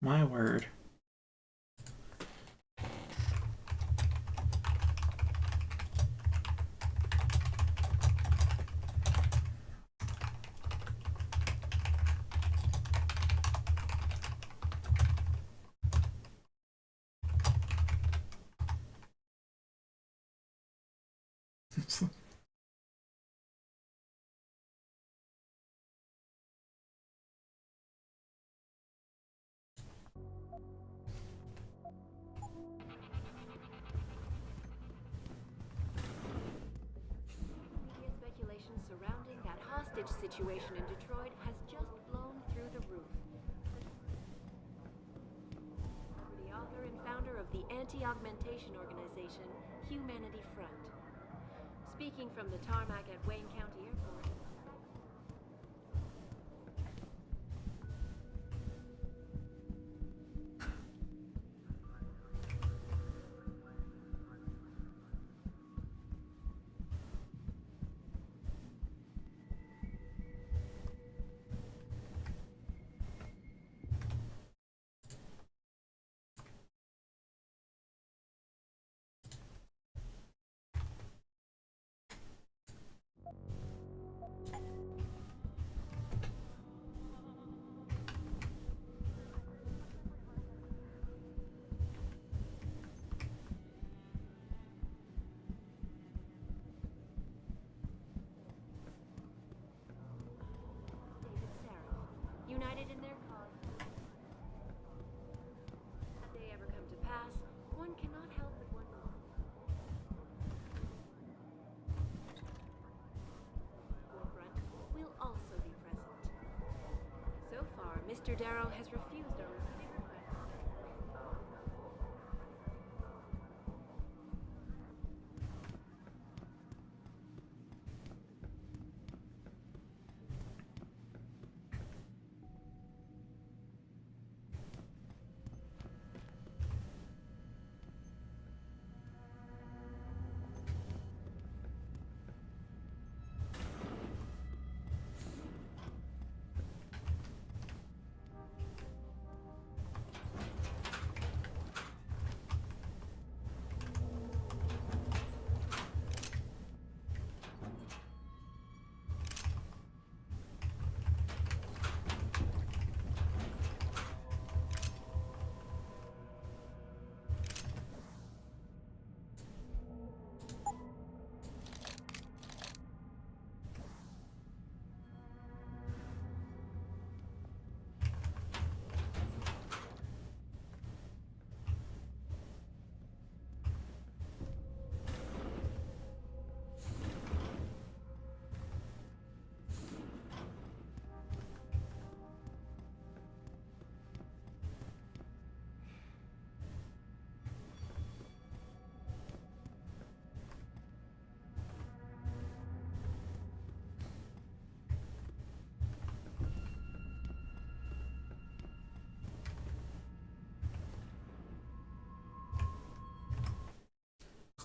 My word. Speculation surrounding that hostage situation in Detroit has just blown through the roof. The author and founder of the anti-augmentation organization, Humanity Front. Speaking from the tarmac at Wayne County Airport. United in their cause. If they ever come to pass, one cannot help but wonder. Forefront will also be present. So far, Mr. Darrow has refused our repeated requests.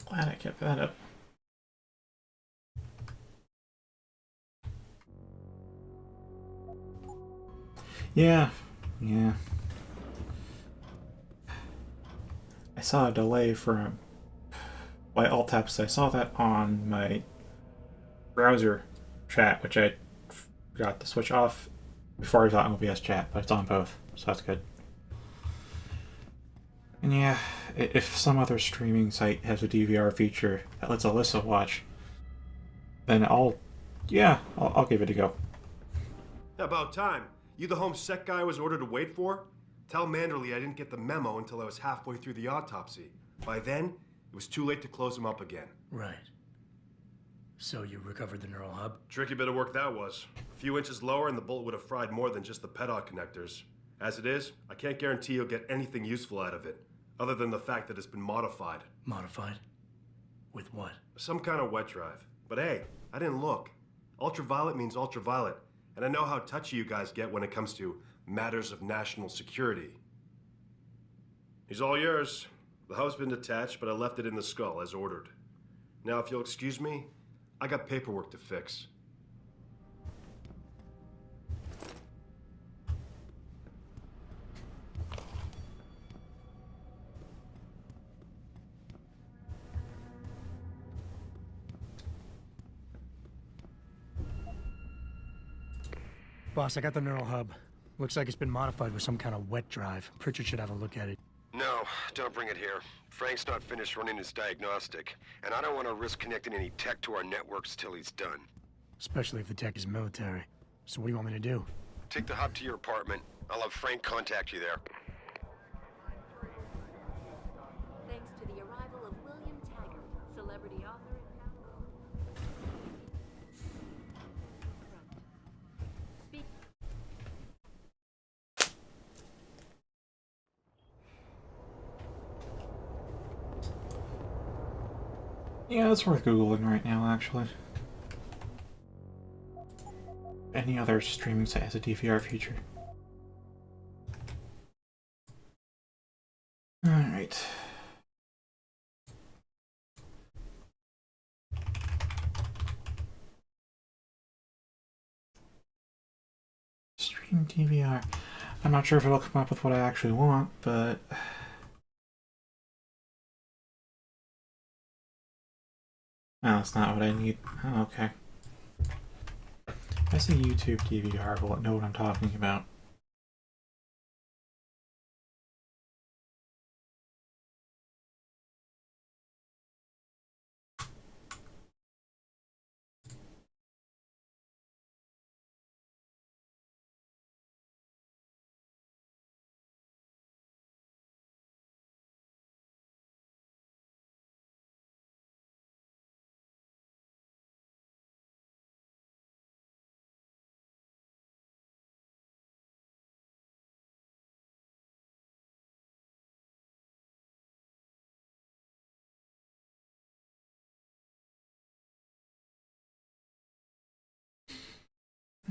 Glad I kept that up. Yeah. I saw a delay for by alt taps. I saw that on my browser chat, which I forgot to switch off before I was on OBS chat, but it's on both, so that's good. And yeah, if some other streaming site has a DVR feature that lets Alyssa watch, then I'll give it a go. About time. You the home sec guy I was ordered to wait for? Tell Manderley I didn't get the memo until I was halfway through the autopsy. By then, it was too late to close him up again. Right. So you recovered the neural hub? Tricky bit of work that was. A few inches lower and the bullet would have fried more than just the pedot connectors. As it is, I can't guarantee you'll get anything useful out of it, other than the fact that it's been modified. Modified? With what? Some kind of wet drive. But hey, I didn't look. Ultraviolet means ultraviolet, and I know how touchy you guys get when it comes to matters of national security. He's all yours. The hub's been detached, but I left it in the skull as ordered. Now, if you'll excuse me, I got paperwork to fix. Boss, I got the neural hub. Looks like it's been modified with some kind of wet drive. Pritchard should have a look at it. No, don't bring it here. Frank's not finished running his diagnostic, and I don't want to risk connecting any tech to our networks till he's done. Especially if the tech is military. So what do you want me to do? Take the hub to your apartment. I'll have Frank contact you there. Thanks to the arrival of William Taggart, celebrity author and Speak. Yeah, it's worth Googling right now, actually. Any other streaming site has a DVR feature. Alright. Stream DVR. I'm not sure if it'll come up with what I actually want, but... No, that's not what I need. Oh, okay. If I say YouTube DVR, will it know what I'm talking about?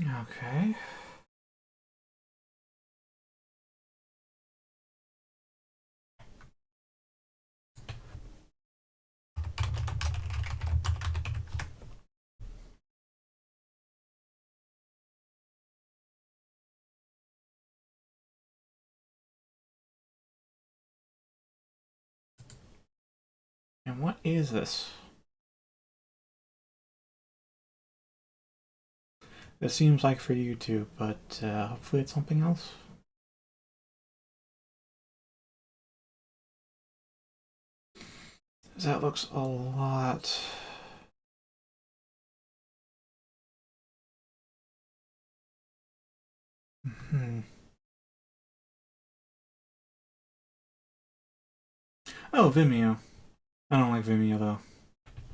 Okay. And what is this? This seems like for YouTube, but hopefully it's something else. That looks a lot... Oh, Vimeo. I don't like Vimeo, though.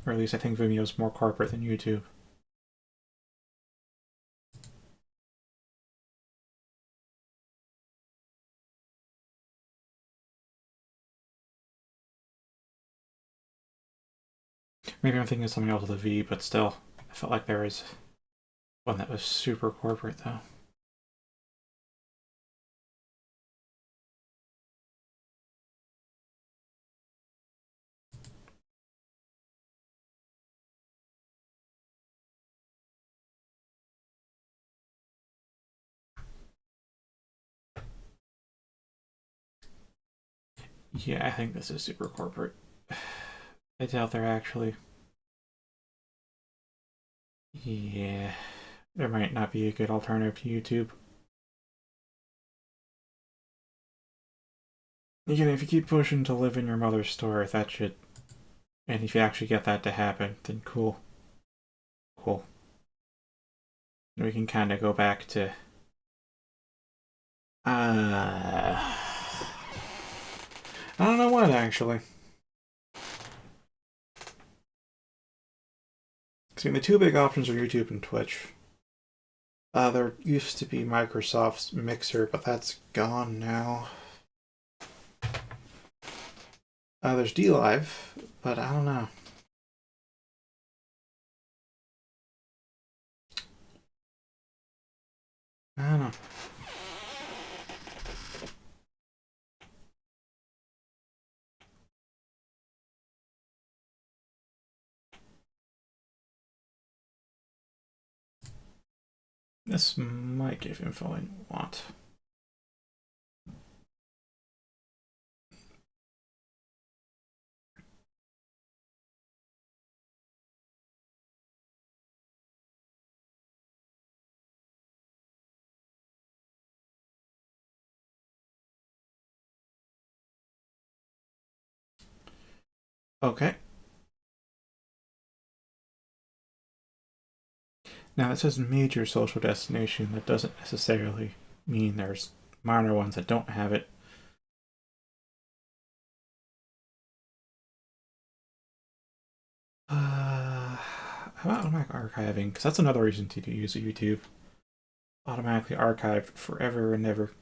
Or at least I think Vimeo's more corporate than YouTube. Maybe I'm thinking of something else with a V, but still, I felt like there was one that was super corporate, though. Yeah, I think this is super corporate. I doubt they're actually... Yeah, there might not be a good alternative to YouTube. Again, if you keep pushing to live in your mother's store, that should... And if you actually get that to happen, then cool. Cool. We can kind of go back to... I don't know what, actually. I mean, the two big options are YouTube and Twitch. There used to be Microsoft's Mixer, but that's gone now. There's DLive, but I don't know. I don't know. This might give info I want. Okay. Now it says major social destination. That doesn't necessarily mean there's minor ones that don't have it. How about automatic archiving? Because that's another reason to use YouTube. Automatically archived forever and ever.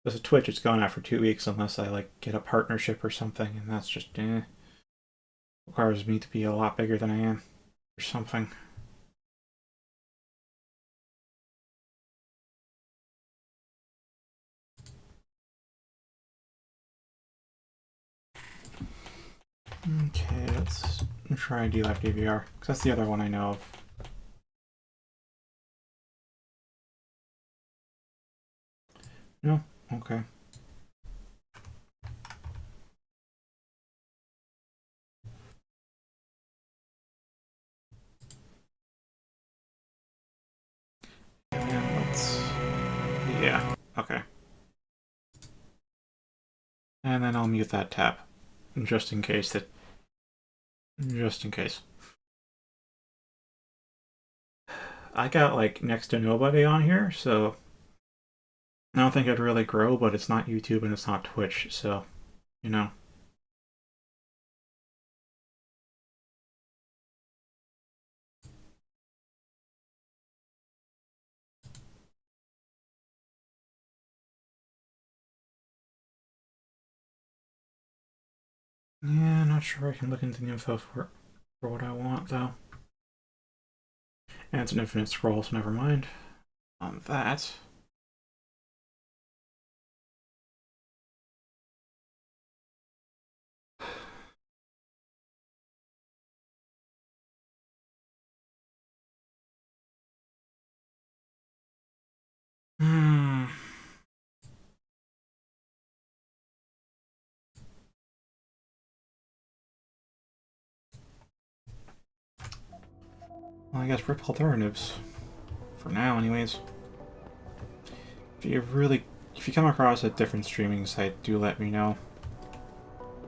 Because a Twitch, it's gone out for 2 weeks unless I like get a partnership or something, and that's just requires me to be a lot bigger than I am or something. Okay, let's try DLive DVR, because that's the other one I know of. No? Okay. And let's... Yeah, okay. And then I'll mute that tab, just in case that... Just in case. I got, like, next to nobody on here, so... I don't think I'd really grow, but it's not YouTube and it's not Twitch, so... You know. Yeah, not sure I can look into the info for what I want, though. And it's an infinite scroll, so never mind on that. Hmm. Well, I guess rip alternatives. For now, anyways. If you come across a different streaming site, do let me know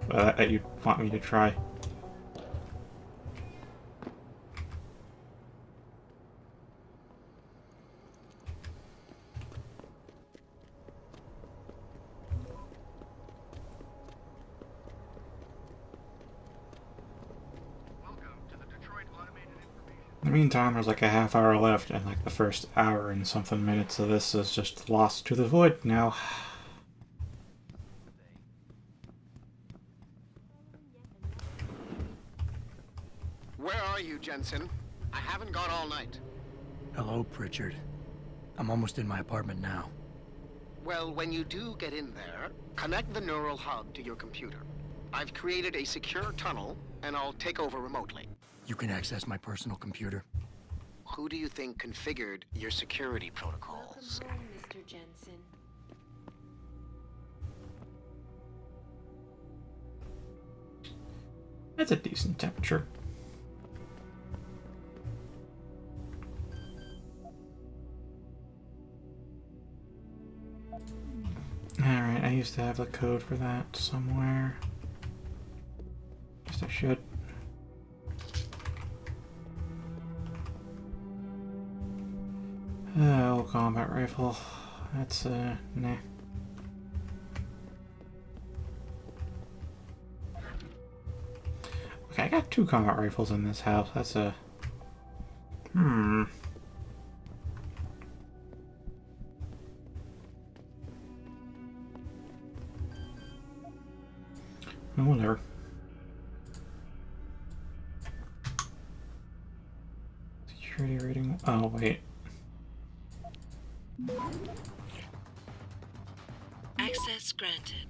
that you want me to try. In the meantime, there's like a half hour left, and like the first hour and something minutes of this is just lost to the void now. Where are you, Jensen? I haven't gone all night. Hello, Pritchard. I'm almost in my apartment now. Well, when you do get in there, connect the neural hub to your computer. I've created a secure tunnel, and I'll take over remotely. You can access my personal computer. Who do you think configured your security protocols? Welcome home, Mr. Jensen. That's a decent temperature. Alright, I used to have the code for that somewhere. Guess I should. Oh, combat rifle. That's, nah. Okay, I got 2 combat rifles in this house. That's a... Well, whatever. Security rating... Oh, wait. Access granted.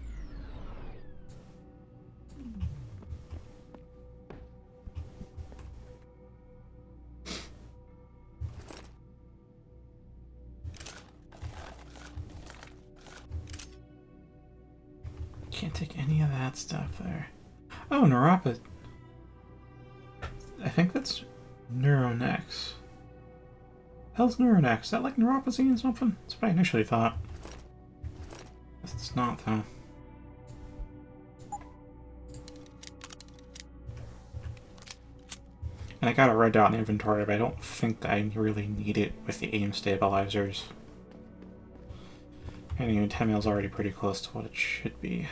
Can't take any of that stuff there. Oh, Neuropa. I think that's Neuronex. Hell's Neuronex? Is that like neuropathy or something? That's what I initially thought. It's not, though. And I got a red dot in the inventory, but I don't think I really need it with the aim stabilizers. And even 10 mil is already pretty close to what it should be.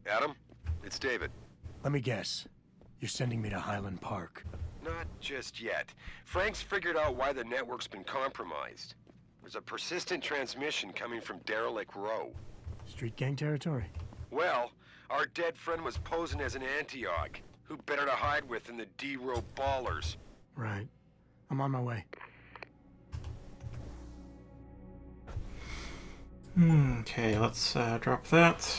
Adam, it's David. Let me guess. You're sending me to Highland Park. Not just yet. Frank's figured out why the network's been compromised. There's a persistent transmission coming from Derelict Row. Street gang territory? Well, our dead friend was posing as an Antioch. Who better to hide with than the D-Row ballers? Right. I'm on my way. Okay, let's drop that.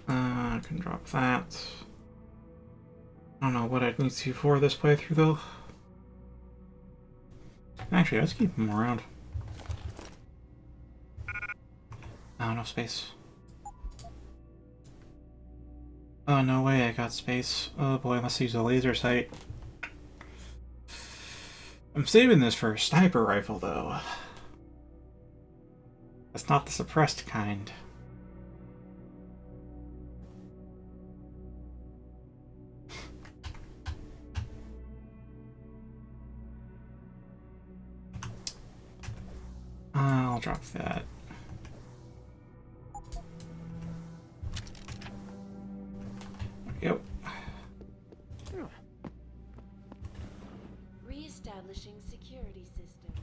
I can drop that. I don't know what I'd need to for this playthrough, though. Actually, let's keep them around. Oh, no space. Oh, no way I got space. Oh boy, let's use a laser sight. I'm saving this for a sniper rifle, though. That's not the suppressed kind. I'll drop that. Yep. Re-establishing security system.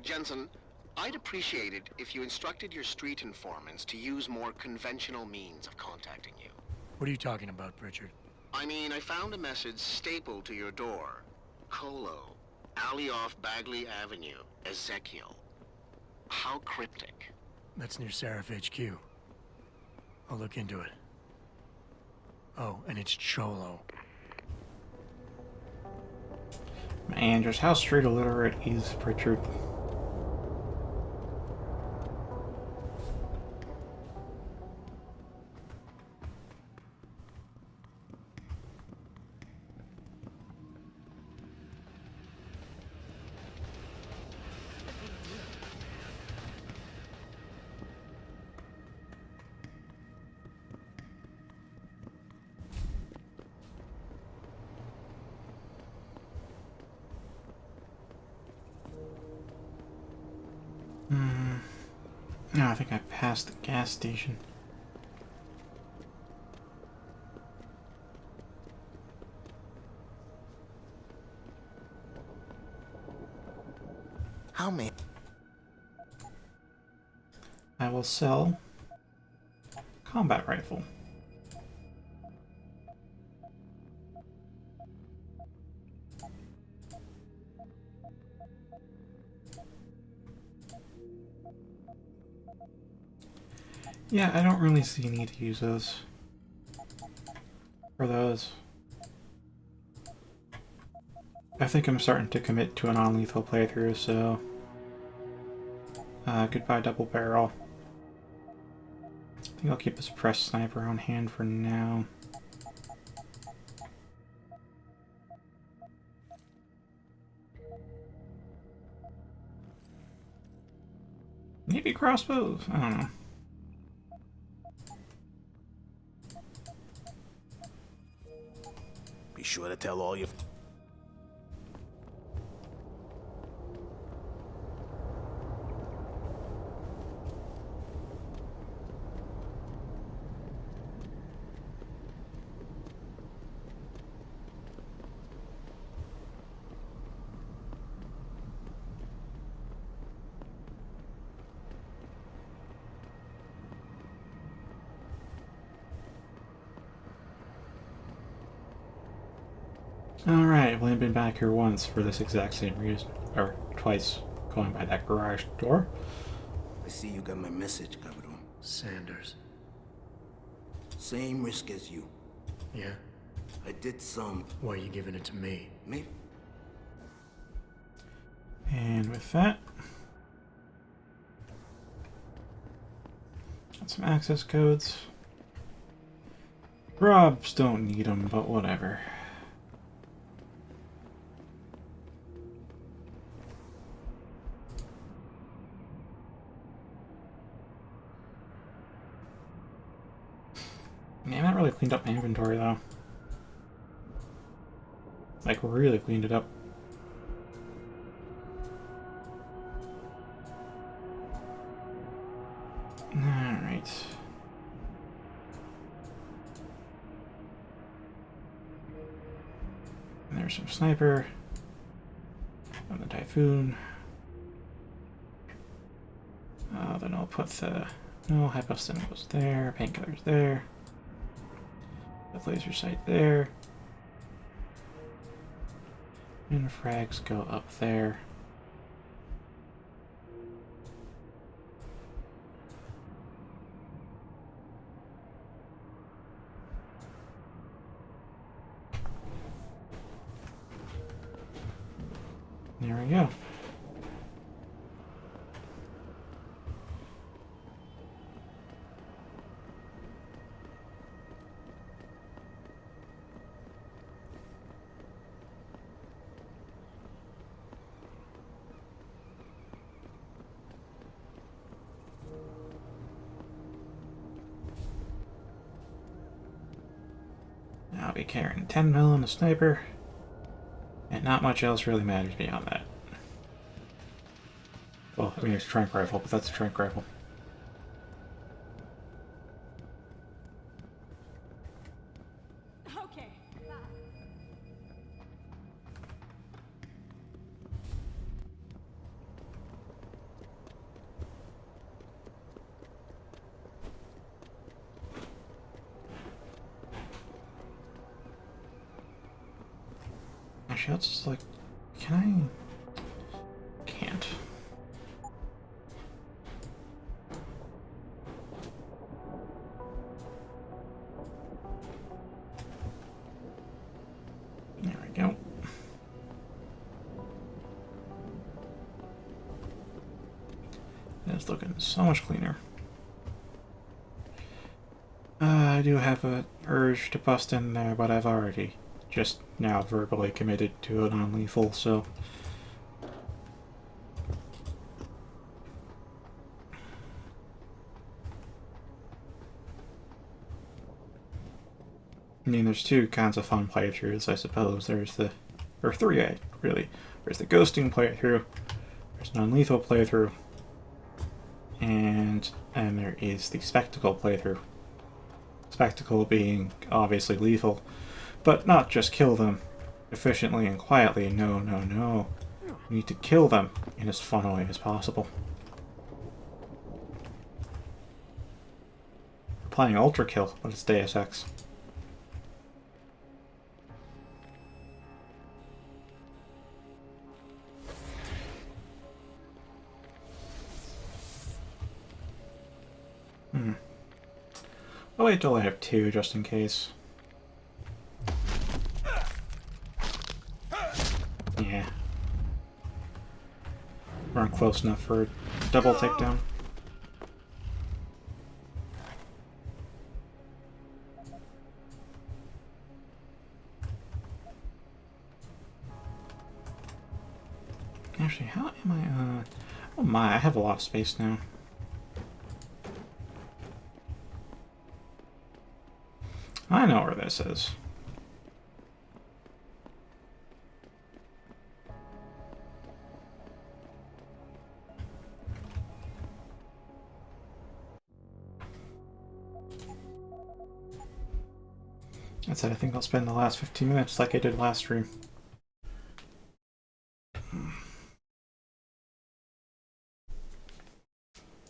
Jensen, I'd appreciate it if you instructed your street informants to use more conventional means of contacting you. What are you talking about, Pritchard? I mean, I found a message stapled to your door. Colo, alley off Bagley Avenue, Ezekiel. How cryptic. That's near Seraph HQ. I'll look into it. Oh, and it's Cholo. Man, just how street illiterate is Pritchard? No, I think I passed the gas station. How many? I will sell combat rifle. Yeah, I don't really see a need to use those. For those. I think I'm starting to commit to a non-lethal playthrough, so... goodbye double barrel. I think I'll keep a suppressed sniper on hand for now. Maybe crossbows? I don't know. Be sure to tell all your... Alright, I've only been back here once for this exact same reason. Or twice, going by that garage door. I see you got my message, Cabrón. Sanders. Same risk as you. Yeah? I did some. Why are you giving it to me? Maybe. And with that, got some access codes. Robs don't need them, but whatever. Man, I haven't really cleaned up my inventory though. Like, really cleaned it up. Alright. And there's some sniper. On the Typhoon. Then I'll put the... No, Hypostim goes there. Painkiller's there. The laser sight there. And frags go up there. There we go. I'll be carrying 10 mil and a sniper, and not much else really matters beyond that. Well, I mean, it's a tranq rifle, but that's a tranq rifle. Okay. Actually, let's just like, can I? Can't. There we go. It's looking so much cleaner. I do have an urge to bust in there, but I've already just now verbally committed to a non-lethal, so... I mean, there's two kinds of fun playthroughs, I suppose. There's the... or three, really. There's the ghosting playthrough, there's non-lethal playthrough, and there is the spectacle playthrough. Spectacle being obviously lethal, but not just kill them efficiently and quietly. No, no, no. You need to kill them in as fun a way as possible. We're playing Ultra Kill, but it's Deus Ex. I'll wait till I have two, just in case. Yeah. We're not close enough for a double takedown. Actually, how am I, oh my, I have a lot of space now. I know where this is. That's it. I think I'll spend the last 15 minutes like I did last stream.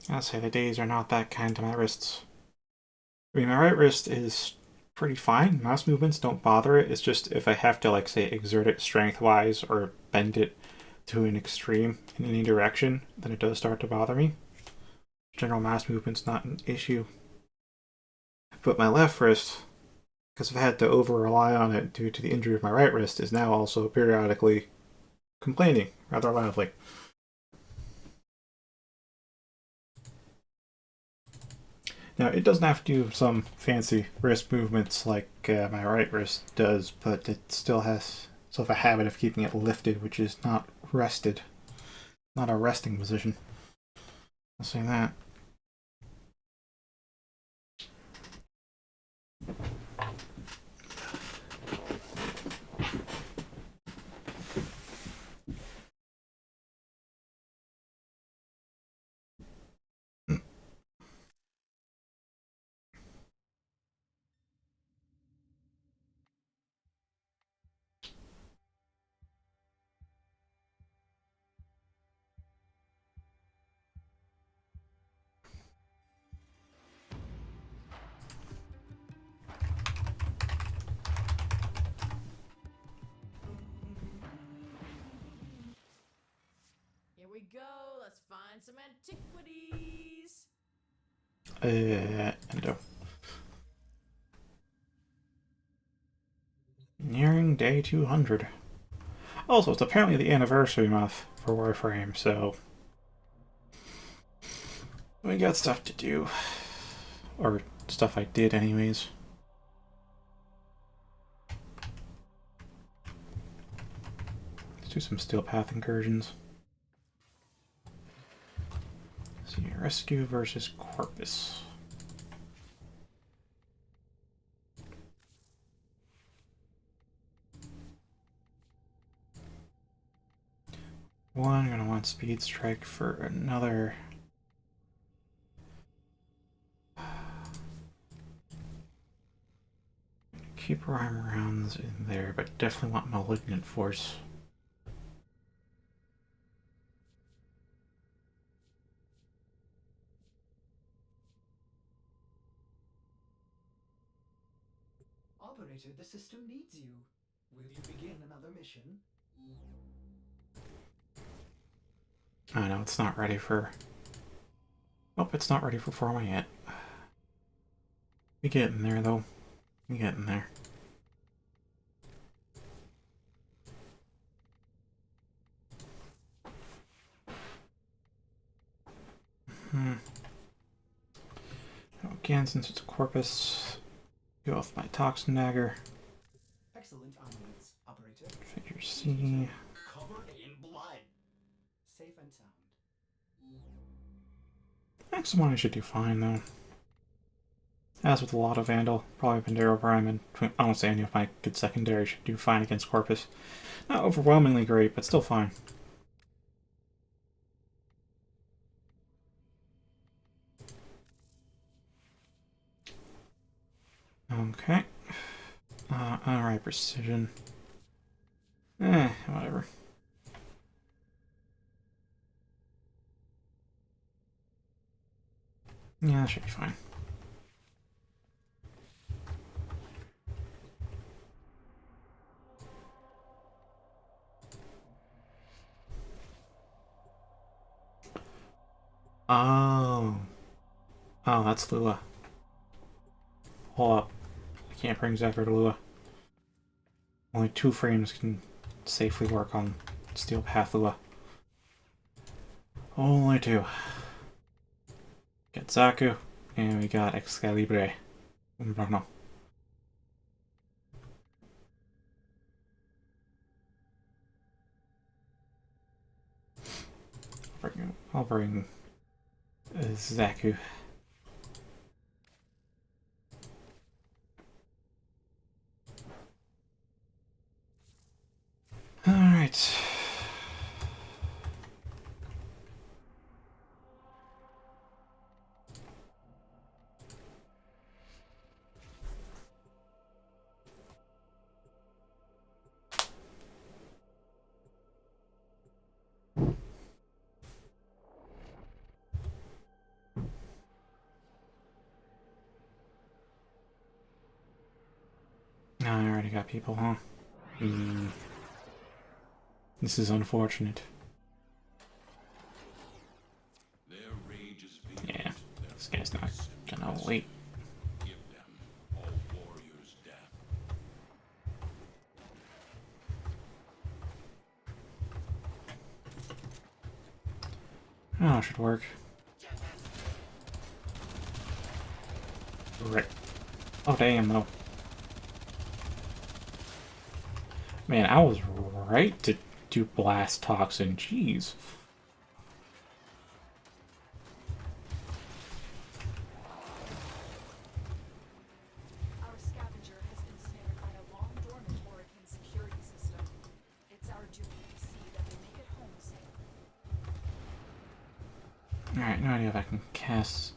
I'll say the days are not that kind to my wrists. I mean, my right wrist is pretty fine. Mouse movements don't bother it. It's just if I have to, like, say, exert it strength-wise or bend it to an extreme in any direction, then it does start to bother me. General mouse movement's not an issue. But my left wrist, because I've had to over-rely on it due to the injury of my right wrist, is now also periodically complaining rather loudly. Now, it doesn't have to do some fancy wrist movements like my right wrist does, but it still has sort of a habit of keeping it lifted, which is not rested. Not a resting position. I'll say that. Here we go. Let's find some antiquities. Endo. Nearing day 200. Also, it's apparently the anniversary month for Warframe, so we got stuff to do. Or stuff I did anyways. Let's do some steel path incursions. See, rescue versus Corpus. One, gonna want speed strike for another. Keep rhyme rounds in there, but definitely want malignant force. Operator, the system needs you. Will you begin another mission? I know it's not ready for. Oh, it's not ready for forma yet. We getting there though. We getting there. Again, since it's a Corpus, go off my Toxin Dagger. Excellent armaments, operator. Figure C. Covered in blood. Safe and sound. Next one I should do fine though. As with a lot of Vandal, probably Pandero Prime and honestly any of my good secondary should do fine against Corpus. Not overwhelmingly great, but still fine. Okay. Alright, precision. Whatever. Yeah, that should be fine. Oh. Oh, that's Lua. Hold up. I can't bring Zephyr to Lua. Only 2 frames can safely work on Steel Path Lua. Only 2. Got Zaku, and we got Excalibur. Bruno. I'll bring Zaku. Alright. No, I already got people, huh? Hmm. This is unfortunate. Yeah, this guy's not gonna wait. Oh, it should work. Right. Oh, damn, though. Man, I was right to do blast toxin. Jeez. Our scavenger has been snared by a long-dormant Orican security system. It's our duty to see that they make it home safe. Alright, no idea if I can cast.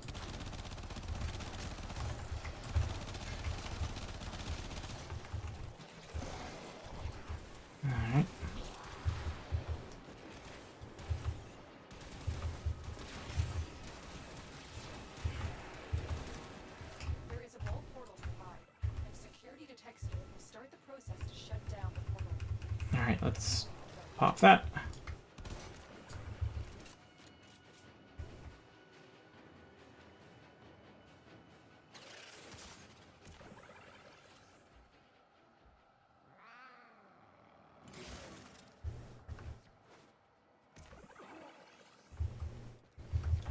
Alright. There is a vault portal nearby. If security detects you, it will start the process to shut down the portal. Alright, let's pop that.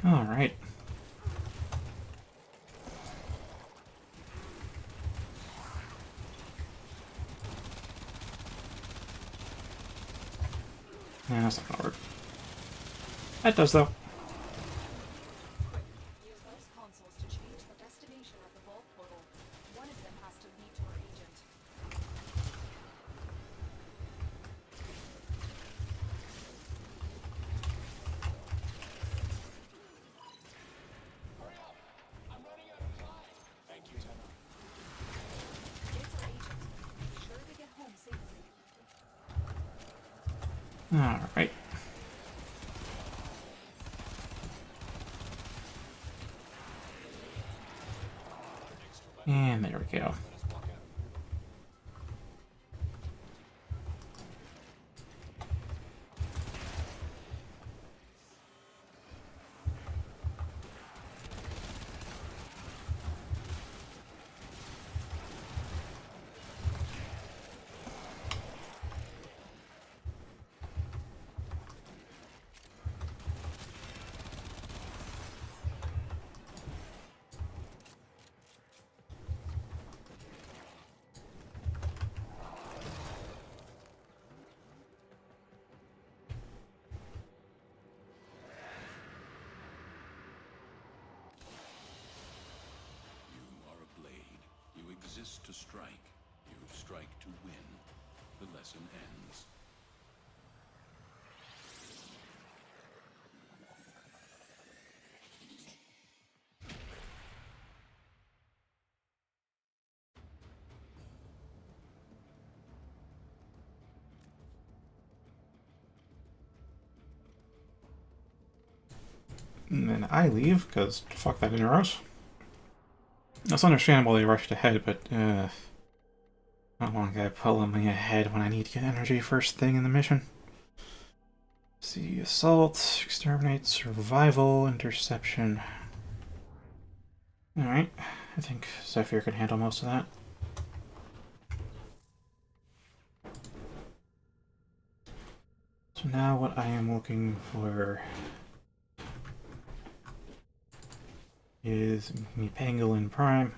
Alright. Nah, that's not gonna work. That does, though. Use those consoles to change the destination of the vault portal. One of them has to lead to our agent. It's our agent. Be sure to get home safely. Alright. And there we go. To strike. You strike to win. The lesson ends. And then I leave, because fuck that Interos. It's understandable they rushed ahead, but, I don't want a guy pulling me ahead when I need to get energy first thing in the mission. See, assault, exterminate, survival, interception. Alright, I think Zephyr can handle most of that. So now what I am looking for is me Pangolin Prime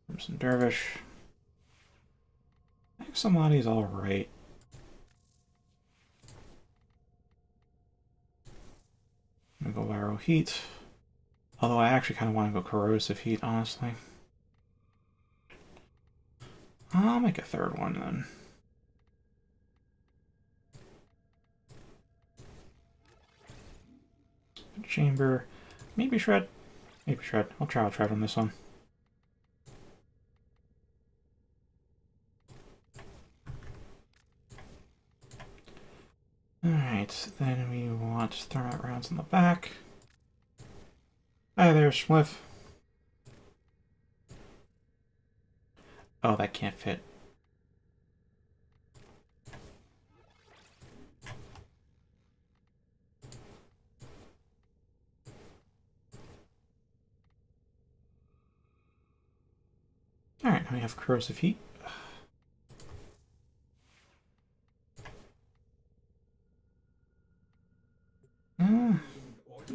from some Dervish. I think somebody's alright. I'm gonna go Viral Heat. Although I actually kind of want to go Corrosive Heat, honestly. I'll make a third one then. Chamber. Maybe Shred. Maybe Shred. I'll try Shred on this one. Alright, then we want thermite rounds in the back. Hi there, Spliff. Oh, that can't fit. Alright, now we have corrosive heat.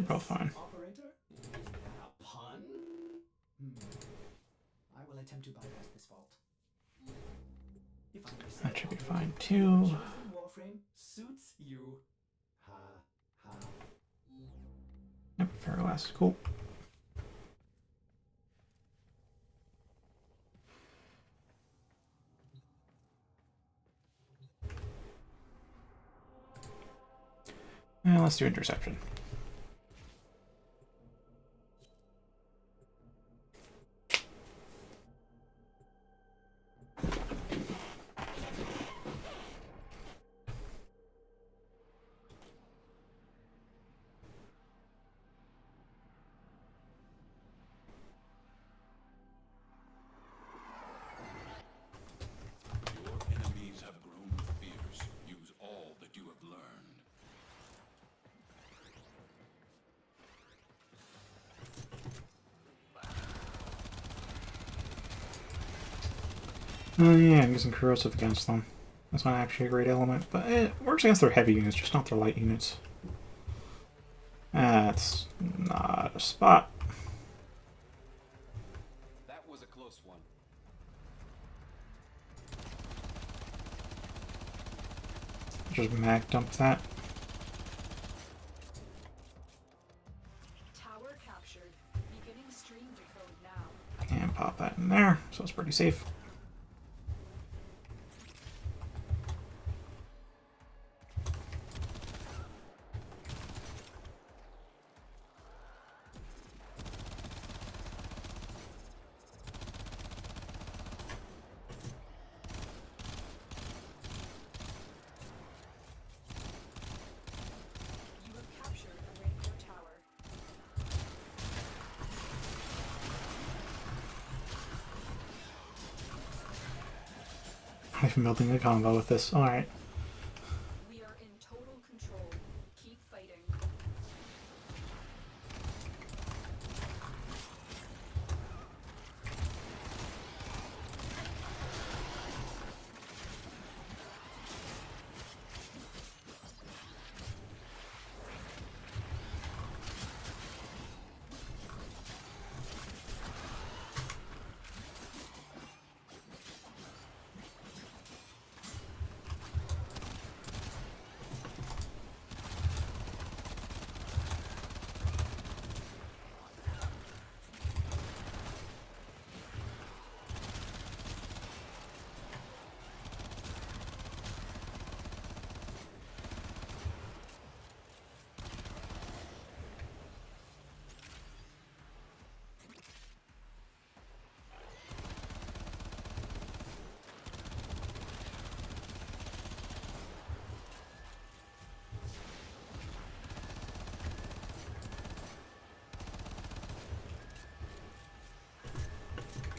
Both fine. Operator? Is that a pun? I will attempt to bypass this fault. If I may say, That should be operator, fine the too. chosen warframe suits you. Ha ha. Yep, ferroglass, cool. And let's do interception. Your enemies have grown fierce. Use all that you have learned. Oh yeah, I'm using corrosive against them. That's not actually a great element, but it works against their heavy units, just not their light units. That's not a spot. That was a close one. Just mag dump that. Tower captured. Beginning stream decode now. And pop that in there, so it's pretty safe. You have captured a rainbow tower. I'm even building a combo with this. Alright. We are in total control. Keep fighting.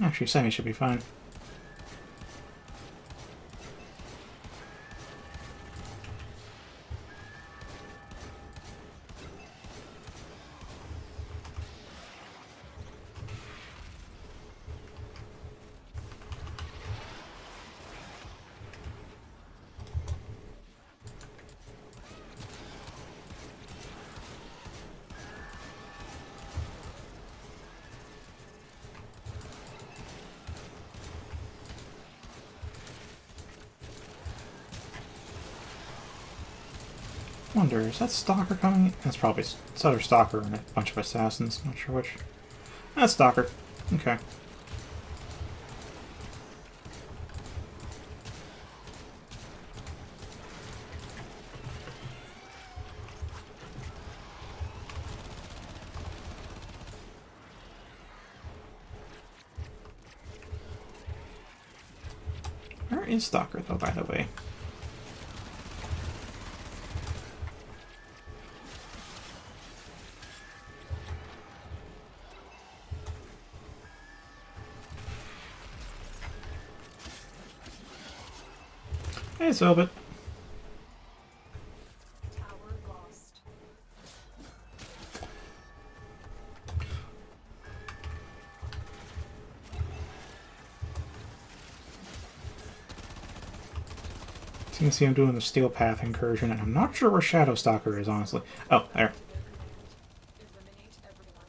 Actually, semi should be fine. Wonder, is that Stalker coming? That's probably it's other Stalker and a bunch of assassins. Not sure which. That's Stalker. Okay. Where is Stalker though, by the way? Hey, Silbit. Tower lost. You can see I'm doing the Steel Path incursion, and I'm not sure where Shadowstalker is, honestly. Oh, there. Eliminate everyone.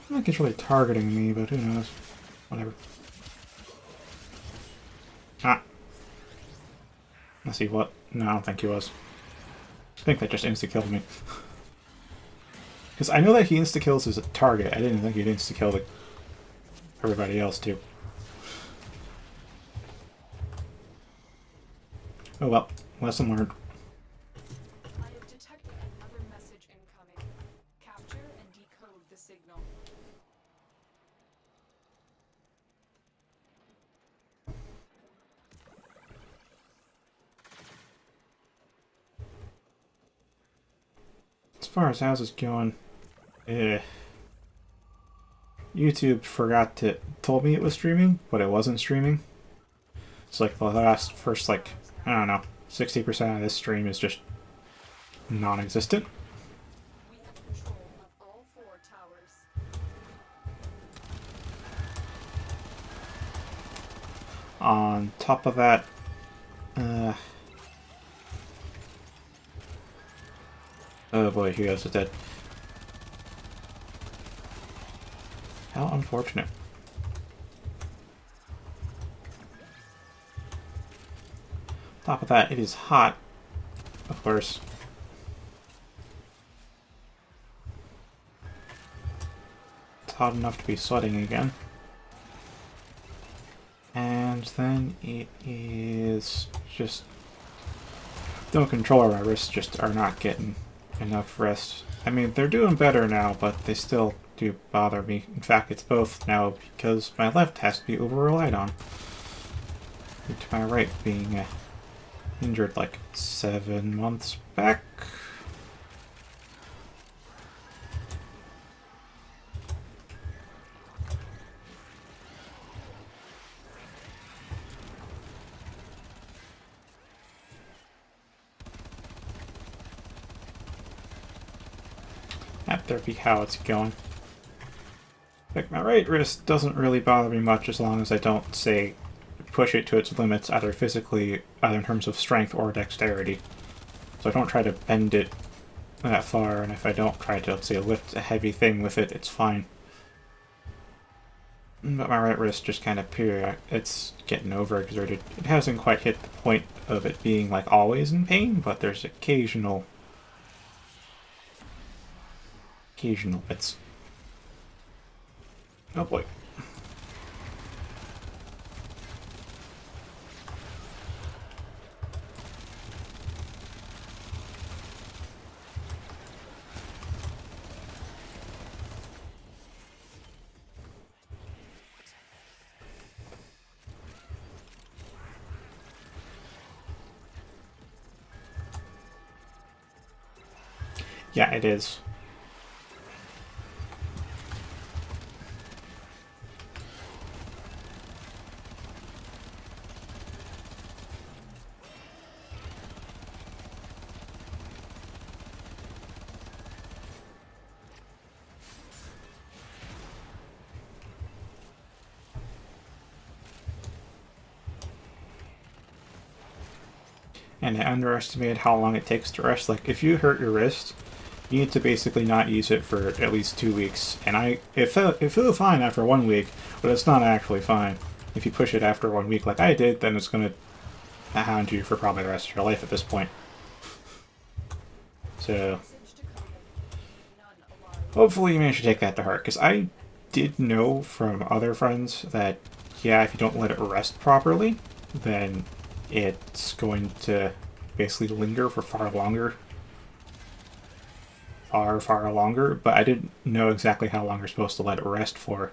I don't think it's really targeting me, but who knows. Whatever. Ah. Let's see what. No, I don't think he was. I think that just insta-killed me. Because I know that he insta-kills his target. I didn't think he'd insta-kill everybody else, too. Oh well. Lesson learned. I have detected another message incoming. Capture and decode the signal. As far as how's this going, YouTube told me it was streaming, but it wasn't streaming. It's like the first, like, I don't know, 60% of this stream is just non-existent. We have control of all 4 towers. On top of that, oh boy, he goes to dead. How unfortunate. Top of that, it is hot, of course. It's hot enough to be sweating again. And then it is just... no controller, my wrists just are not getting enough rest. I mean, they're doing better now, but they still do bother me. In fact, it's both now because my left has to be over-relied on. Due to my right being injured like 7 months back. That there be how it's going. Like, my right wrist doesn't really bother me much as long as I don't, say, push it to its limits, either physically, either in terms of strength or dexterity. So I don't try to bend it that far, and if I don't try to, let's say, lift a heavy thing with it, it's fine. But my right wrist just kind of it's getting overexerted. It hasn't quite hit the point of it being, like, always in pain, but there's occasional bits. Oh boy. Yeah, it is. And I underestimated how long it takes to rest. Like, if you hurt your wrist, you need to basically not use it for at least 2 weeks. And it felt fine after 1 week, but it's not actually fine. If you push it after 1 week like I did, then it's going to hound you for probably the rest of your life at this point. So, hopefully you manage to take that to heart, because I did know from other friends that, yeah, if you don't let it rest properly, then it's going to basically linger for far longer. Far longer, but I didn't know exactly how long you're supposed to let it rest for.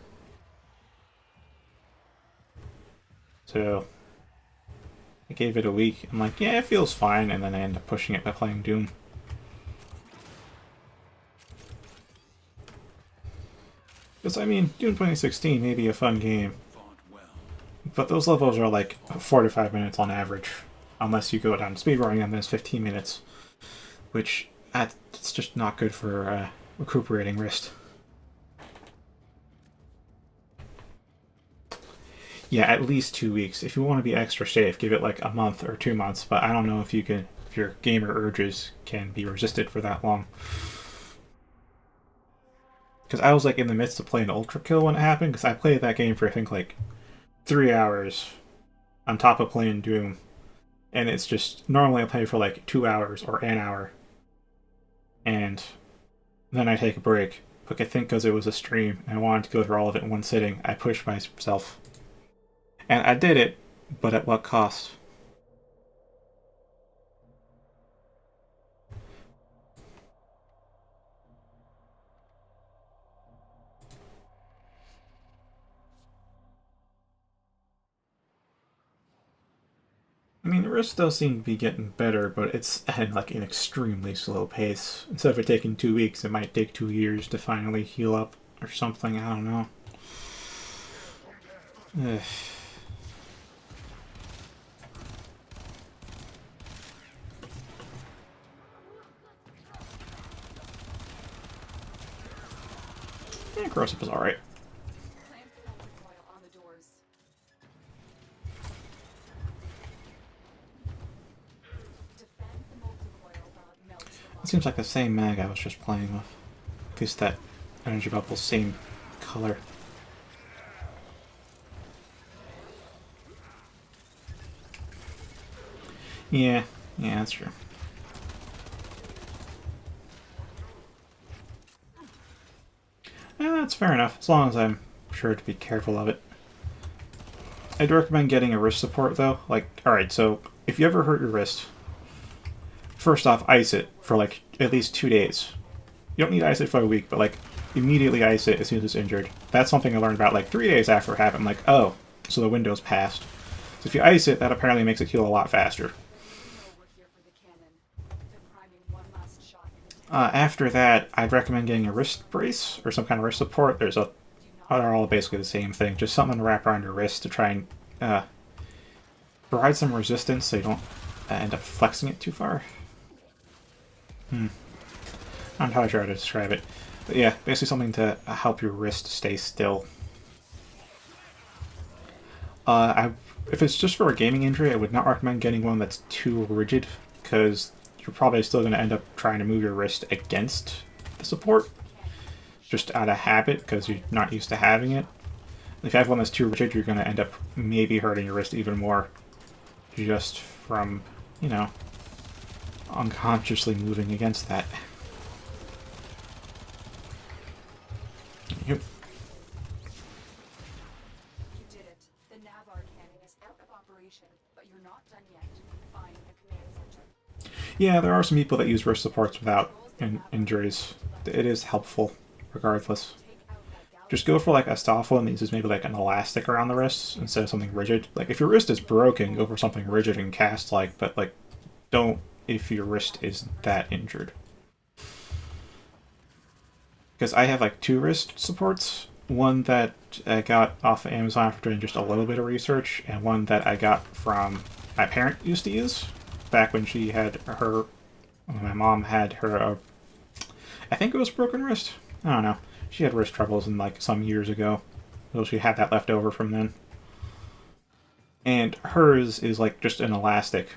So I gave it a week. I'm like, yeah, it feels fine, and then I end up pushing it by playing Doom. Because, I mean, Doom 2016 may be a fun game, but those levels are like 4 to 5 minutes on average, unless you go down to speedrunning and then it's 15 minutes, which it's just not good for recuperating wrist. Yeah, at least 2 weeks. If you want to be extra safe, give it like a month or 2 months, but I don't know if you can, if your gamer urges can be resisted for that long. Because I was like in the midst of playing Ultra Kill when it happened, because I played that game for I think like 3 hours on top of playing Doom. And it's just, normally I play for like 2 hours or an hour. And then I take a break. But I think because it was a stream and I wanted to go through all of it in one sitting, I pushed myself. And I did it, but at what cost? I mean, the wrist does seem to be getting better, but it's at like an extremely slow pace. Instead of it taking 2 weeks, it might take 2 years to finally heal up or something. I don't know. Ugh. Yeah, Gross-up is alright. It seems like the same mag I was just playing with. At least that energy bubble's same color. Yeah, that's true. Yeah, that's fair enough, as long as I'm sure to be careful of it. I'd recommend getting a wrist support though. Like, alright, so if you ever hurt your wrist, first off, ice it for like at least 2 days. You don't need to ice it for a week, but like immediately ice it as soon as it's injured. That's something I learned about like 3 days after it happened. I'm like, oh, so the window's passed. So if you ice it, that apparently makes it heal a lot faster. After that, I'd recommend getting a wrist brace or some kind of wrist support. They're all basically the same thing. Just something to wrap around your wrist to try and provide some resistance so you don't end up flexing it too far. I'm not entirely sure how to describe it. But yeah, basically something to help your wrist stay still. If it's just for a gaming injury, I would not recommend getting one that's too rigid, because you're probably still going to end up trying to move your wrist against the support, just out of habit, because you're not used to having it. If you have one that's too rigid, you're going to end up maybe hurting your wrist even more, just from, you know, unconsciously moving against that. Yep. You did it. The Navar cannon is out of operation, but you're not done yet. Find the command center. Yeah, there are some people that use wrist supports without injuries. It is helpful, regardless. Just go for like a stuff one that uses maybe like an elastic around the wrist instead of something rigid. Like if your wrist is broken, go for something rigid and cast-like, but like don't if your wrist isn't that injured. Because I have like 2 wrist supports. One that I got off of Amazon after doing just a little bit of research, and one that I got from my parent used to use back when she had her, when my mom had her, I think it was broken wrist? I don't know. She had wrist troubles in like some years ago. So she had that left over from then. And hers is like just an elastic.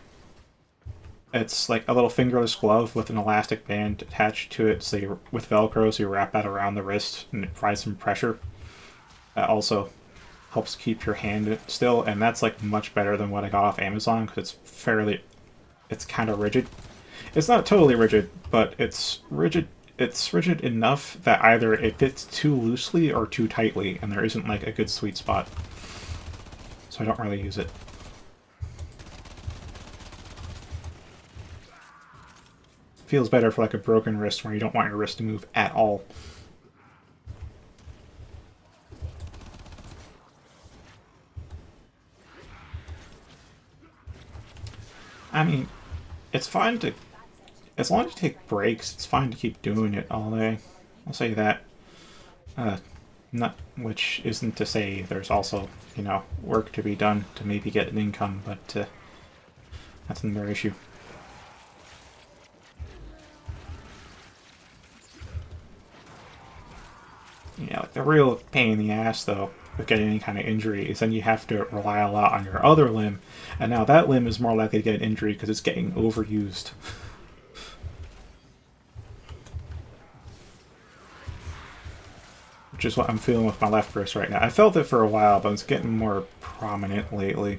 It's like a little fingerless glove with an elastic band attached to it, so with Velcro, so you wrap that around the wrist and it provides some pressure. That also helps keep your hand still, and that's like much better than what I got off Amazon, because it's kind of rigid. It's not totally rigid, but it's rigid. It's rigid enough that either it fits too loosely or too tightly, and there isn't like a good sweet spot. So I don't really use it. feels better for like a broken wrist where you don't want your wrist to move at all. I mean, it's fine to, as long as you take breaks, it's fine to keep doing it all day. I'll say that. Not, which isn't to say there's also, you know, work to be done to maybe get an income, but that's another issue. Yeah, like the real pain in the ass, though, with getting any kind of injury is then you have to rely a lot on your other limb, and now that limb is more likely to get an injury because it's getting overused. Which is what I'm feeling with my left wrist right now. I felt it for a while, but it's getting more prominent lately.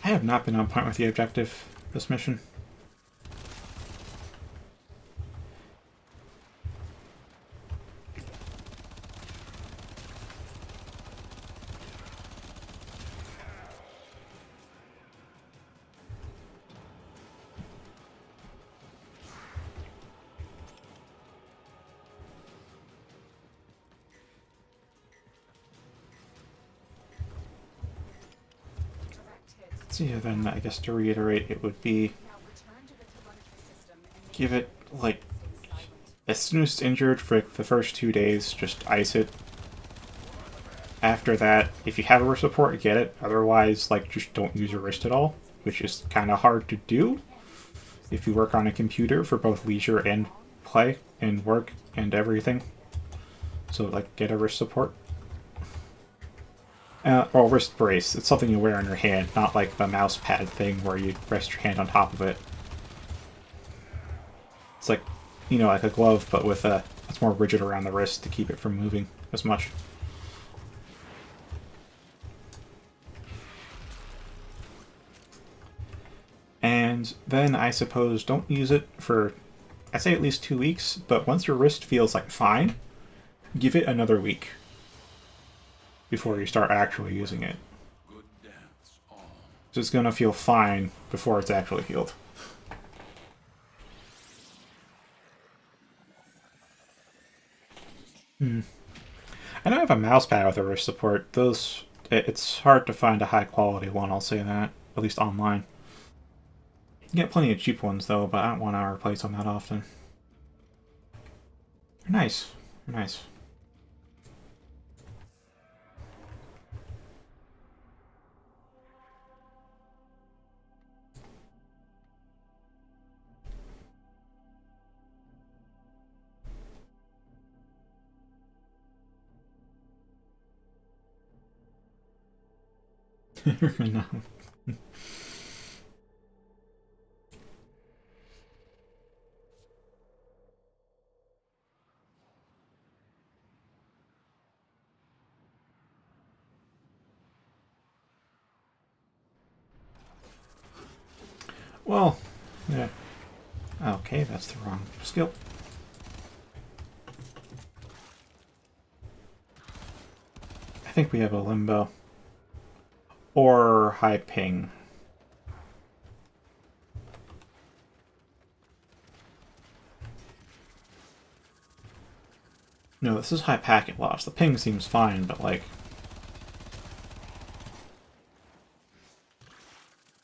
I have not been on point with the objective this mission. So yeah, then I guess to reiterate, it would be give it, like, as soon as it's injured for the first 2 days, just ice it. After that, if you have a wrist support, get it. Otherwise, like, just don't use your wrist at all, which is kind of hard to do if you work on a computer for both leisure and play and work and everything. So, like, get a wrist support. Or wrist brace. It's something you wear on your hand, not like the mouse pad thing where you rest your hand on top of it. It's like, you know, like a glove, but with it's more rigid around the wrist to keep it from moving as much. And then I suppose don't use it for, I'd say at least 2 weeks, but once your wrist feels like fine, give it another week before you start actually using it. So it's gonna feel fine before it's actually healed. I don't have a mouse pad with a wrist support. Those, it's hard to find a high quality one, I'll say that, at least online. You can get plenty of cheap ones though, but I don't want to replace them that often. They're nice. They're nice. No. Well, yeah. Okay, that's the wrong skill. I think we have a limbo. Or high ping. No, this is high packet loss. The ping seems fine, but like...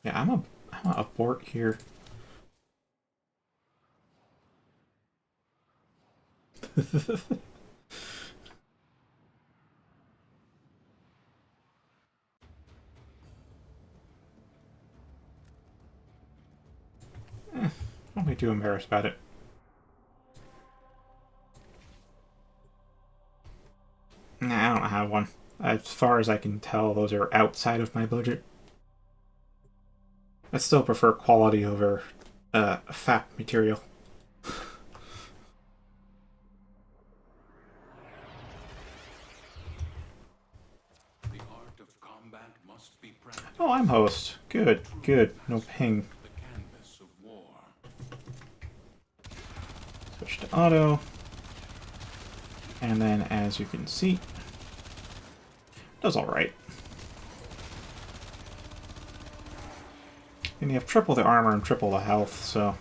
Yeah, I'm a abort here. Don't be too embarrassed about it. Nah, I don't have one. As far as I can tell, those are outside of my budget. I still prefer quality over fat material. The art of combat must be practiced. Oh, I'm host. Good, good. No ping. The canvas of war. Switch to auto. And then, as you can see, does alright. And you have triple the armor and triple the health, so I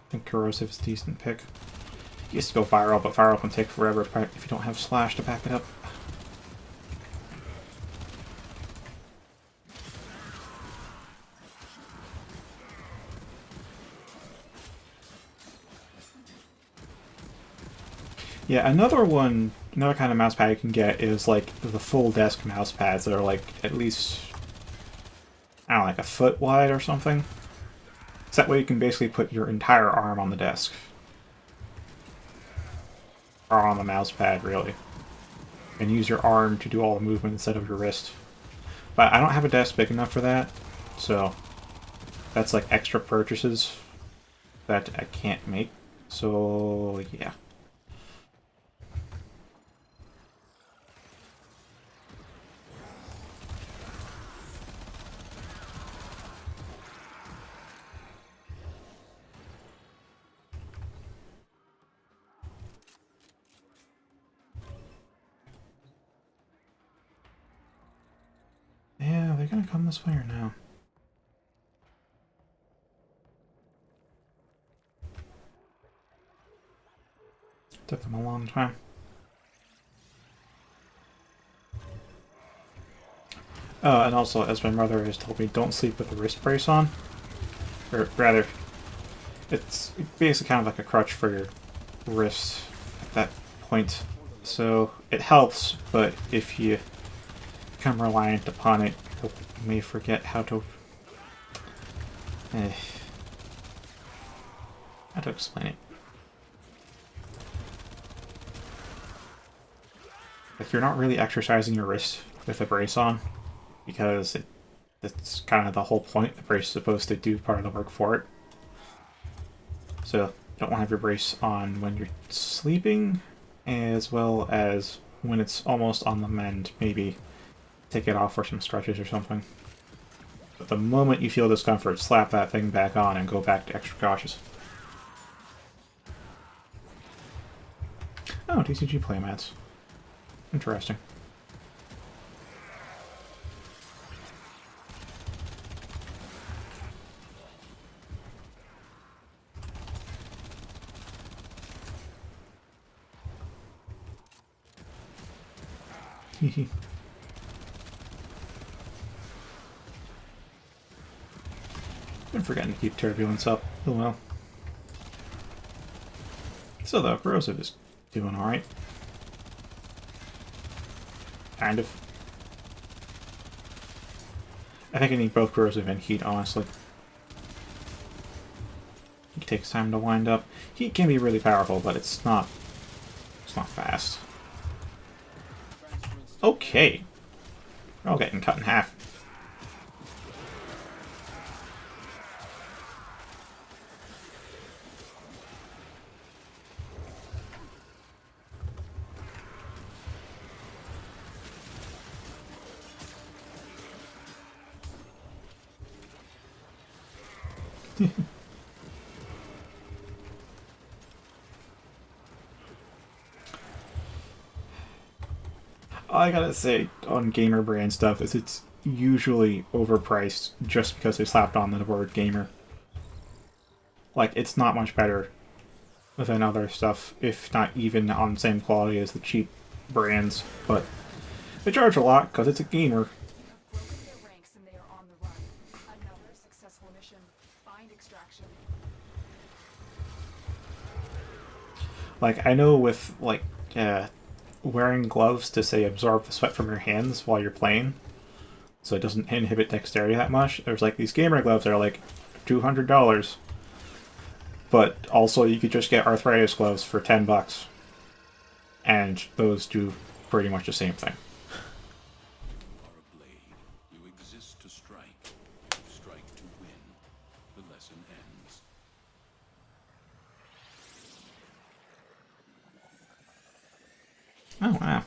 think Corrosive is a decent pick. You used to go viral, but viral can take forever if you don't have slash to back it up. Yeah, another kind of mouse pad you can get is like the full desk mouse pads that are like at least, I don't know, like a foot wide or something. So that way you can basically put your entire arm on the desk. Or on the mouse pad, really. And use your arm to do all the movement instead of your wrist. But I don't have a desk big enough for that, so that's like extra purchases that I can't make. So, yeah. Yeah, they're gonna come this way or no? Took them a long time. And also, as my mother has told me, don't sleep with the wrist brace on. Or rather, it's basically kind of like a crutch for your wrist at that point. So it helps, but if you become reliant upon it, you may forget how to... how to explain it. Like, you're not really exercising your wrist with the brace on, because it's kind of the whole point. The brace is supposed to do part of the work for it. So you don't want to have your brace on when you're sleeping, as well as when it's almost on the mend. Maybe take it off for some stretches or something. But the moment you feel discomfort, slap that thing back on and go back to extra cautious. Oh, TCG playmats. Interesting. Been forgetting to keep turbulence up. Oh well. So the corrosive is doing alright. Kind of. I think I need both corrosive and heat, honestly. It takes time to wind up. Heat can be really powerful, but it's not fast. Okay. We're all getting cut in half. All I gotta say on gamer brand stuff is it's usually overpriced just because they slapped on the word gamer. Like, it's not much better than other stuff, if not even on the same quality as the cheap brands, but they charge a lot because it's a gamer. Broken their ranks and they are on the run. Another successful mission. Find extraction. Like, I know with, like, wearing gloves to, say, absorb the sweat from your hands while you're playing, so it doesn't inhibit dexterity that much, there's, like, these gamer gloves that are, like, $200. But also, you could just get arthritis gloves for $10. And those do pretty much the same thing. You are a blade. You exist to strike. You strike to win. The lesson ends. Oh, wow.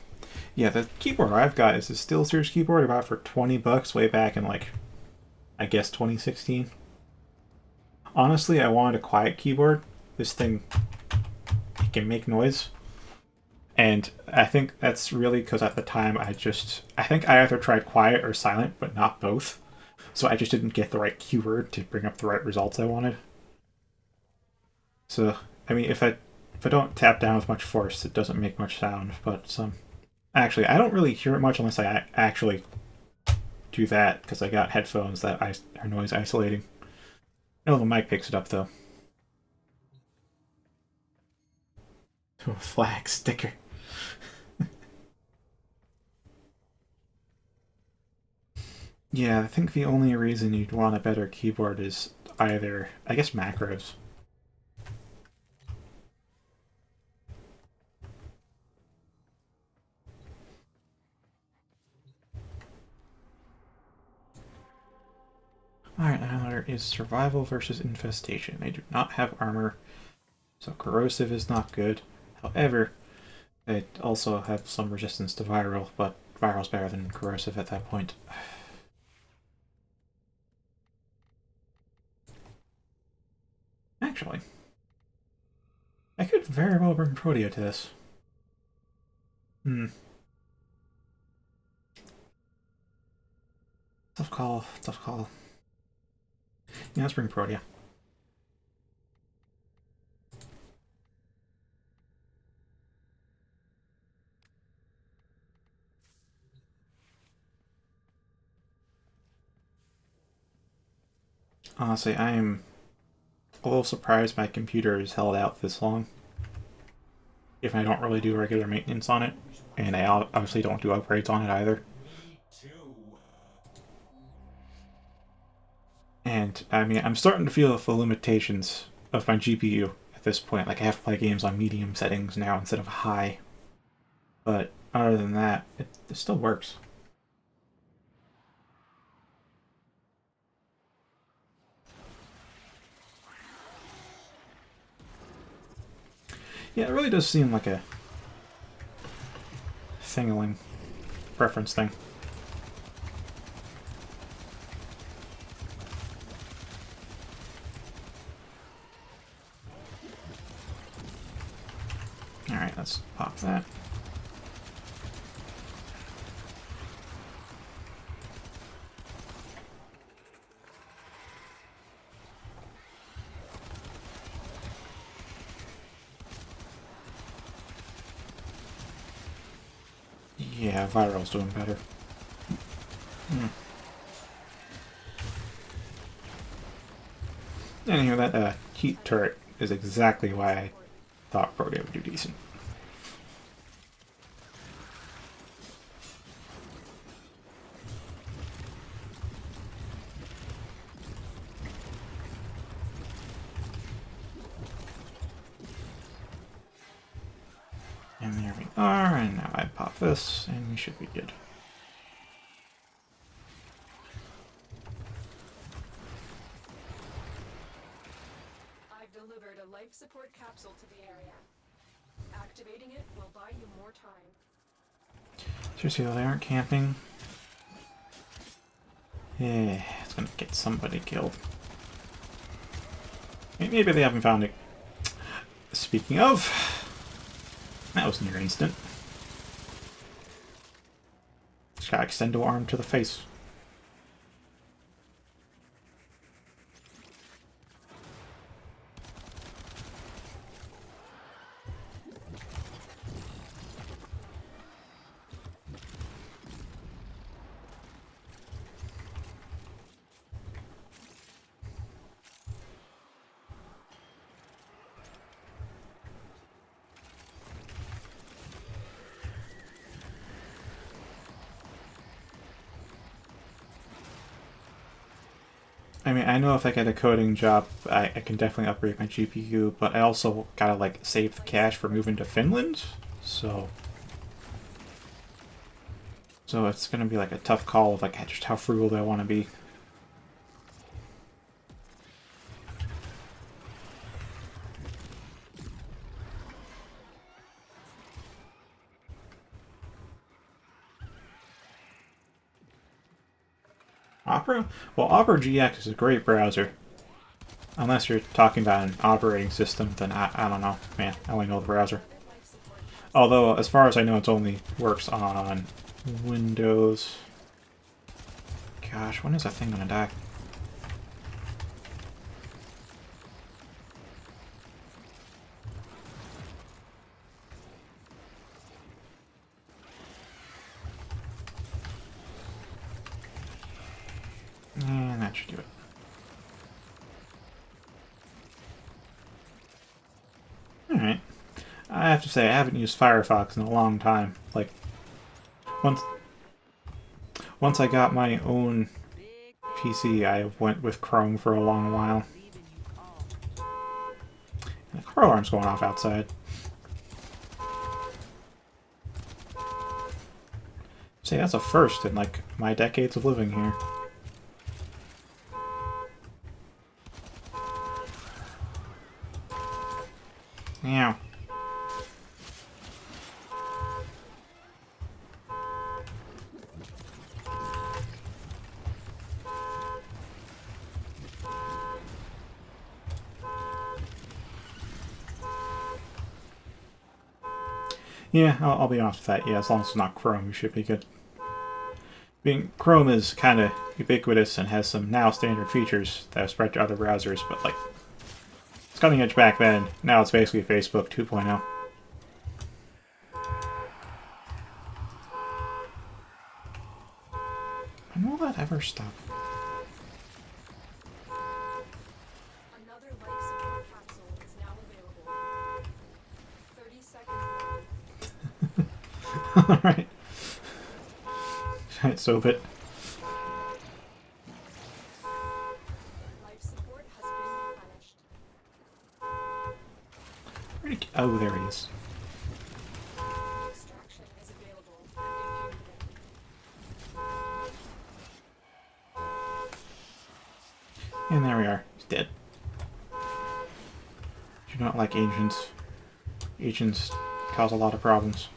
Yeah, the keyboard I've got is a SteelSeries keyboard I bought for $20 way back in like, I guess 2016. Honestly, I wanted a quiet keyboard. This thing, it can make noise. And I think that's really because at the time I think I either tried quiet or silent, but not both. So I just didn't get the right keyword to bring up the right results I wanted. So, I mean, if I don't tap down with much force, it doesn't make much sound, but actually, I don't really hear it much unless I actually do that, because I got headphones that are noise isolating. No, the mic picks it up, though. Oh, flag sticker. Yeah, I think the only reason you'd want a better keyboard is either, I guess, macros. Alright, now there is survival versus infestation. They do not have armor, so corrosive is not good. However, they also have some resistance to viral, but viral's better than corrosive at that point. Actually, I could very well bring Protea to this. Tough call, tough call. Yeah, let's bring Protea. Honestly, I am a little surprised my computer has held out this long. If I don't really do regular maintenance on it, and I obviously don't do upgrades on it either. And, I mean, I'm starting to feel the limitations of my GPU at this point. Like, I have to play games on medium settings now instead of high. But other than that, it still works. Yeah, it really does seem like a thingling preference thing. Alright, let's pop that. Yeah, Viral's doing better. Anyway, that heat turret is exactly why I thought Protea would do decent. And there we are, and now I pop this, and we should be good. I've delivered a life support capsule to the area. Activating it will buy you more time. Seriously, though, they aren't camping. Yeah, it's gonna get somebody killed. Maybe they haven't found it. Speaking of, that was near instant. Just gotta extend an arm to the face. I mean, I know if I get a coding job, I can definitely upgrade my GPU, but I also gotta, like, save the cash for moving to Finland, so it's gonna be, like, a tough call of, like, just how frugal do I want to be. Opera? Well, Opera GX is a great browser. Unless you're talking about an operating system, then I don't know. Man, I only know the browser. Although, as far as I know, it only works on Windows. Gosh, when is that thing gonna die? And that should do it. Alright. I have to say, I haven't used Firefox in a long time. Like, once I got my own PC, I went with Chrome for a long while. And the car alarm's going off outside. See, that's a first in, like, my decades of living here. Meow. Yeah, I'll be honest with that. Yeah, as long as it's not Chrome, you should be good. Chrome is kind of ubiquitous and has some now standard features that have spread to other browsers, but like, it's cutting edge back then. Now it's basically Facebook 2.0. When will that ever stop? Another life support capsule is now available. 30 seconds. Alright. Alright, so bit. Life support has been replenished. Oh, there he is. Extraction is available. And there we are. He's dead. Do not like agents. Agents cause a lot of problems.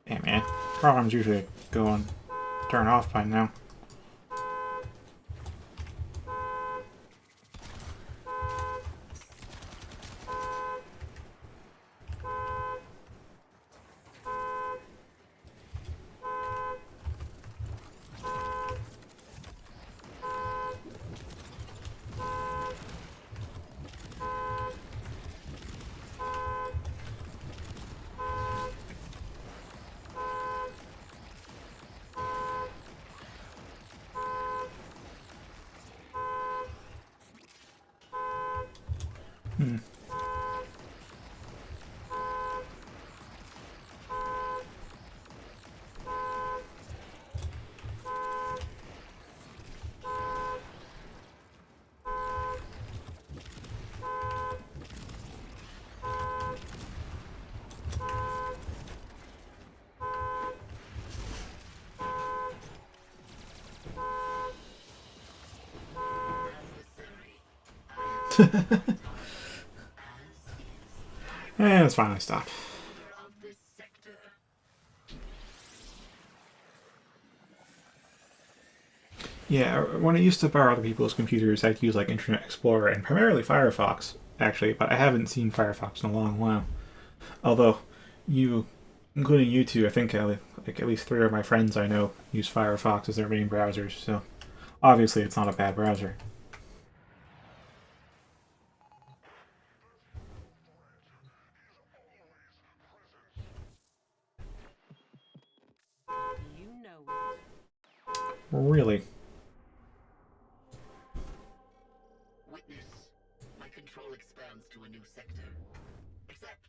Yeah, man. Problems usually go and turn off by now. And it's finally stopped. Yeah, when I used to borrow other people's computers, I'd use like Internet Explorer and primarily Firefox, actually, but I haven't seen Firefox in a long while. Although, including you two, I think like at least 3 of my friends I know use Firefox as their main browsers, so obviously it's not a bad browser. Really? Witness, my control expands to a new sector. Except,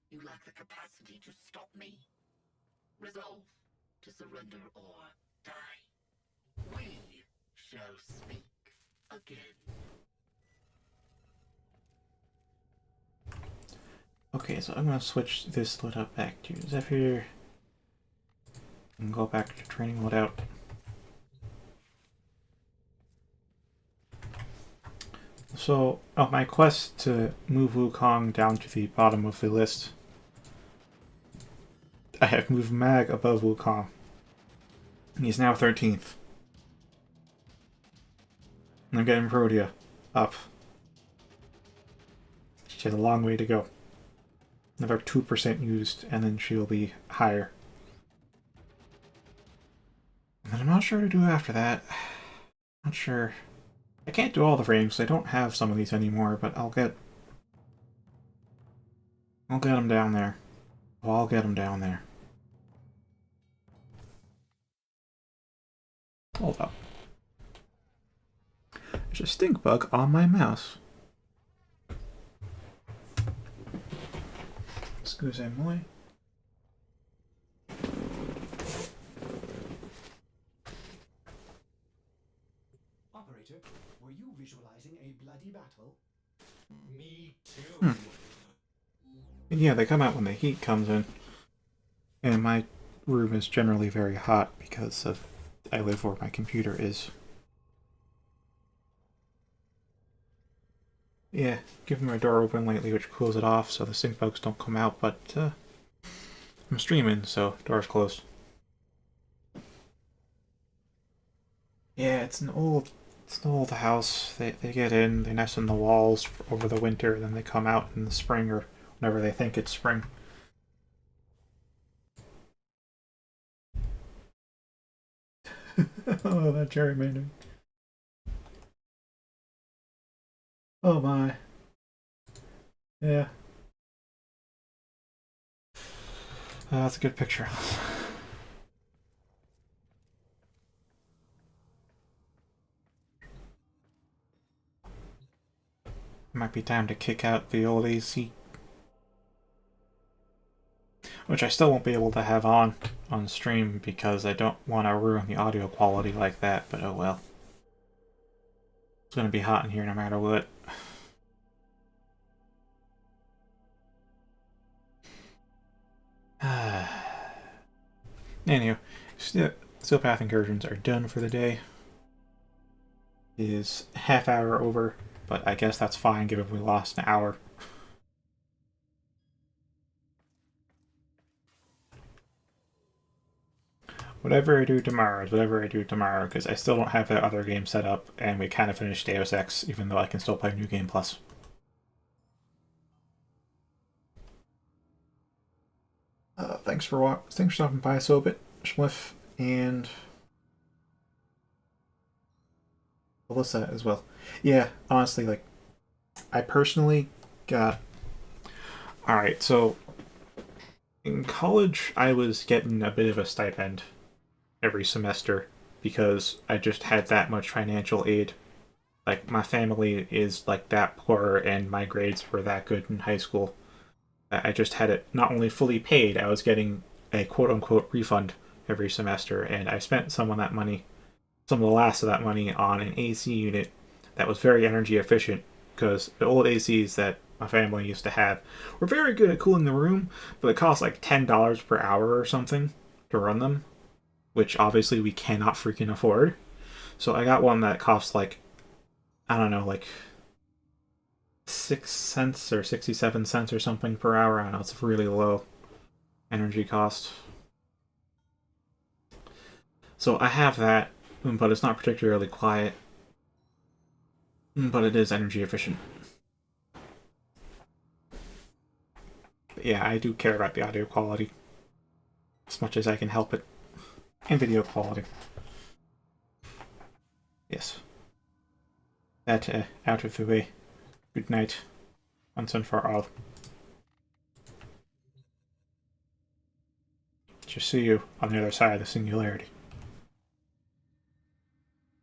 you lack the capacity to stop me. Resolve to surrender or die. We shall speak again. Okay, so I'm gonna switch this loadout back to Zephyr and go back to training loadout. So, my quest to move Wukong down to the bottom of the list I have moved Mag above Wukong. He's now 13th. And I'm getting Protea up. She has a long way to go. Another 2% used, and then she'll be higher. And then I'm not sure what to do after that. Not sure. I can't do all the frames, so I don't have some of these anymore, but I'll get them down there. Well, I'll get them down there. Hold up. There's a stink bug on my mouse. Excusez-moi. Operator, were you visualizing a bloody battle? Me too. And yeah, they come out when the heat comes in. And my room is generally very hot because of I live where my computer is. Yeah, giving my door open lately, which cools it off so the stink bugs don't come out, but I'm streaming, so door's closed. Yeah, it's an old house. They get in, they nest in the walls over the winter, and then they come out in the spring or whenever they think it's spring. Oh, that gerrymandering. Oh my. Yeah. That's a good picture. Might be time to kick out the old AC. Which I still won't be able to have on stream because I don't want to ruin the audio quality like that, but oh well. It's going to be hot in here no matter what. Anyway, Steel Path incursions are done for the day. It is half hour over, but I guess that's fine given we lost an hour. Whatever I do tomorrow is whatever I do tomorrow, because I still don't have that other game set up, and we kind of finished Deus Ex, even though I can still play New Game Plus. Thanks for stopping by, Sobit, Schliff, and Alyssa as well. Yeah, honestly, like, I personally got... Alright, so in college, I was getting a bit of a stipend every semester because I just had that much financial aid. Like, my family is like that poor and my grades were that good in high school. I just had it not only fully paid, I was getting a quote-unquote refund every semester, and I spent some of the last of that money on an AC unit that was very energy efficient, because the old ACs that my family used to have were very good at cooling the room, but it cost like $10 per hour or something to run them, which obviously we cannot freaking afford. So I got one that costs like, I don't know, like 6 cents or 67 cents or something per hour. I don't know, it's really low energy cost. So I have that, but it's not particularly quiet. But it is energy efficient. But yeah, I do care about the audio quality as much as I can help it. And video quality. Yes. That out of the way. Good night. Once and for all. Just see you on the other side of the singularity.